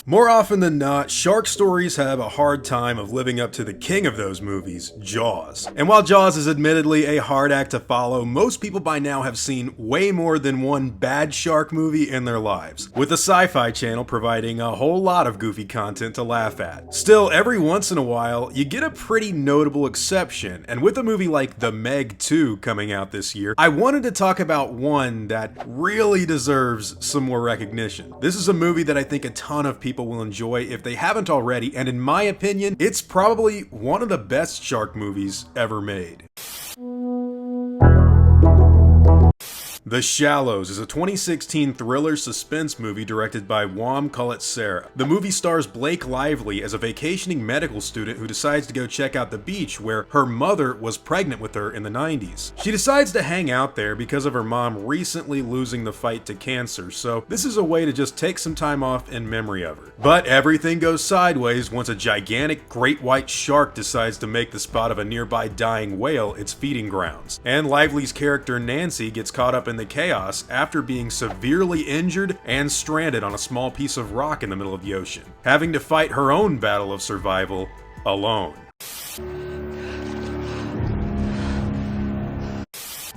More often than not, shark stories have a hard time of living up to the king of those movies, Jaws. And while Jaws is admittedly a hard act to follow, most people by now have seen way more than one bad shark movie in their lives, with the Sci-Fi Channel providing a whole lot of goofy content to laugh at. Still, every once in a while, you get a pretty notable exception, and with a movie like The Meg 2 coming out this year, I wanted to talk about one that really deserves some more recognition. This is a movie that I think a ton of people will enjoy if they haven't already, and in my opinion, it's probably one of the best shark movies ever made. The Shallows is a 2016 thriller suspense movie directed by Wam Sarah. The movie stars Blake Lively as a vacationing medical student who decides to go check out the beach where her mother was pregnant with her in the 90s. She decides to hang out there because of her mom recently losing the fight to cancer, so this is a way to just take some time off in memory of her. But everything goes sideways once a gigantic great white shark decides to make the spot of a nearby dying whale its feeding grounds. And Lively's character Nancy gets caught up in the chaos after being severely injured and stranded on a small piece of rock in the middle of the ocean, having to fight her own battle of survival alone.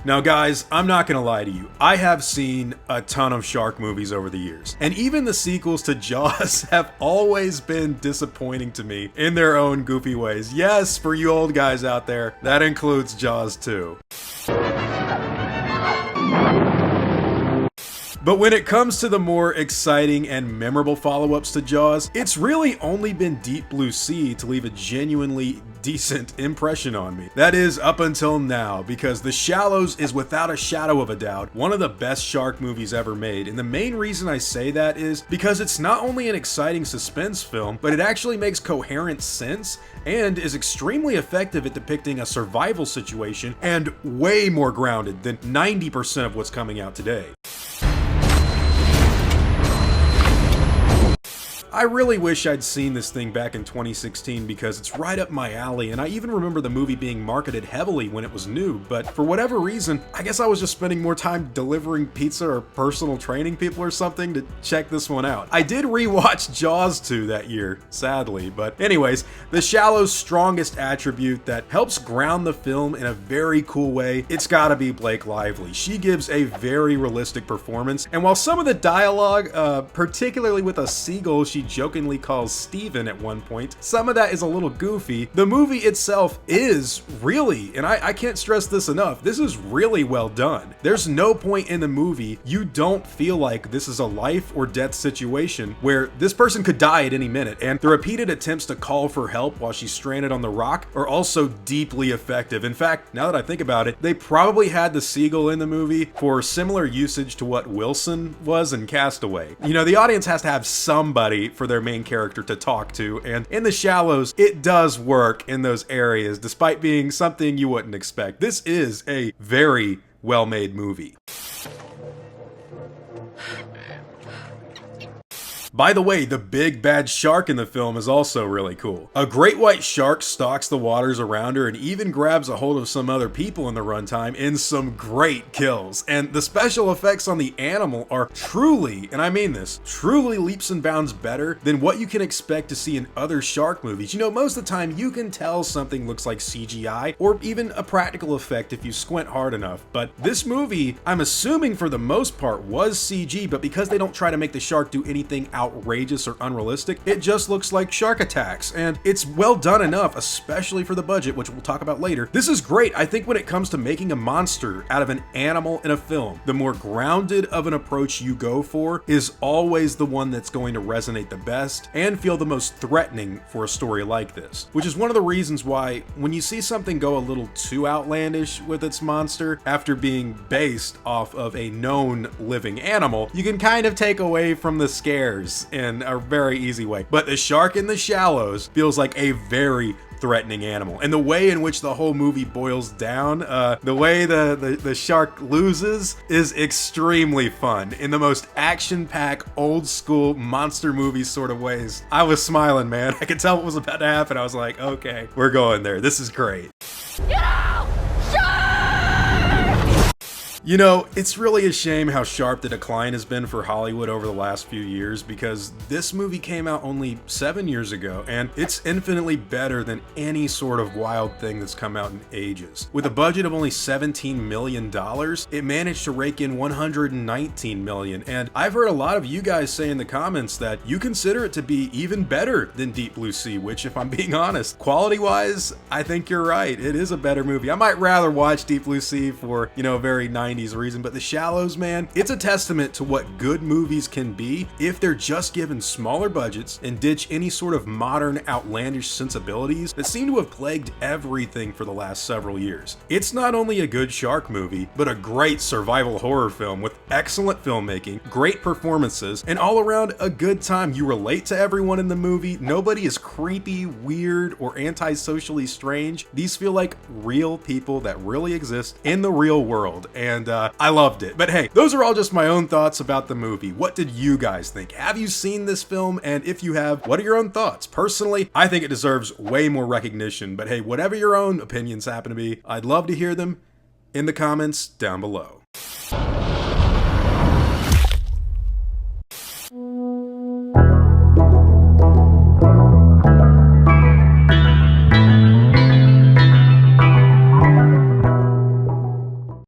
Now guys, I'm not gonna lie to you, I have seen a ton of shark movies over the years, and even the sequels to Jaws have always been disappointing to me in their own goofy ways. Yes, for you old guys out there, that includes Jaws 2. But when it comes to the more exciting and memorable follow-ups to Jaws, it's really only been Deep Blue Sea to leave a genuinely decent impression on me. That is, up until now, because The Shallows is without a shadow of a doubt one of the best shark movies ever made, and the main reason I say that is because it's not only an exciting suspense film, but it actually makes coherent sense and is extremely effective at depicting a survival situation and way more grounded than 90% of what's coming out today. I really wish I'd seen this thing back in 2016 because it's right up my alley, and I even remember the movie being marketed heavily when it was new, but for whatever reason, I guess I was just spending more time delivering pizza or personal training people or something to check this one out. I did rewatch Jaws 2 that year, sadly, but anyways, The Shallow's strongest attribute that helps ground the film in a very cool way, it's gotta be Blake Lively. She gives a very realistic performance, and while some of the dialogue, particularly with a seagull she jokingly calls Steven at one point, some of that is a little goofy. The movie itself is really, and I can't stress this enough, this is really well done. There's no point in the movie you don't feel like this is a life or death situation where this person could die at any minute, and the repeated attempts to call for help while she's stranded on the rock are also deeply effective. In fact, now that I think about it, they probably had the seagull in the movie for similar usage to what Wilson was in Castaway. You know, the audience has to have somebody for their main character to talk to, and in The Shallows, it does work in those areas, despite being something you wouldn't expect. This is a very well-made movie. By the way, the big bad shark in the film is also really cool. A great white shark stalks the waters around her and even grabs a hold of some other people in the runtime in some great kills. And the special effects on the animal are truly, and I mean this, truly leaps and bounds better than what you can expect to see in other shark movies. You know, most of the time you can tell something looks like CGI or even a practical effect if you squint hard enough. But this movie, I'm assuming for the most part, was CG, but because they don't try to make the shark do anything outrageous or unrealistic, it just looks like shark attacks, and it's well done enough, especially for the budget, which we'll talk about later. This is great. I think when it comes to making a monster out of an animal in a film, the more grounded of an approach you go for is always the one that's going to resonate the best and feel the most threatening for a story like this, which is one of the reasons why when you see something go a little too outlandish with its monster after being based off of a known living animal, you can kind of take away from the scares in a very easy way. But the shark in The Shallows feels like a very threatening animal, and the way in which the whole movie boils down, the way the shark loses is extremely fun in the most action-packed, old-school monster movie sort of ways. I was smiling, man. I could tell what was about to happen. I was like, okay, we're going there. This is great. You know, it's really a shame how sharp the decline has been for Hollywood over the last few years, because this movie came out only 7 years ago, and it's infinitely better than any sort of wild thing that's come out in ages. With a budget of only $17 million, it managed to rake in $119 million, and I've heard a lot of you guys say in the comments that you consider it to be even better than Deep Blue Sea, which, if I'm being honest, quality-wise, I think you're right. It is a better movie. I might rather watch Deep Blue Sea for, you know, a very 90s reason, but The Shallows, man, it's a testament to what good movies can be if they're just given smaller budgets and ditch any sort of modern, outlandish sensibilities that seem to have plagued everything for the last several years. It's not only a good shark movie, but a great survival horror film with excellent filmmaking, great performances, and all around a good time. You relate to everyone in the movie. Nobody is creepy, weird, or antisocially strange. These feel like real people that really exist in the real world, and I loved it. But hey, those are all just my own thoughts about the movie. What did you guys think? Have you seen this film? And if you have, what are your own thoughts? Personally, I think it deserves way more recognition, but hey, whatever your own opinions happen to be, I'd love to hear them in the comments down below.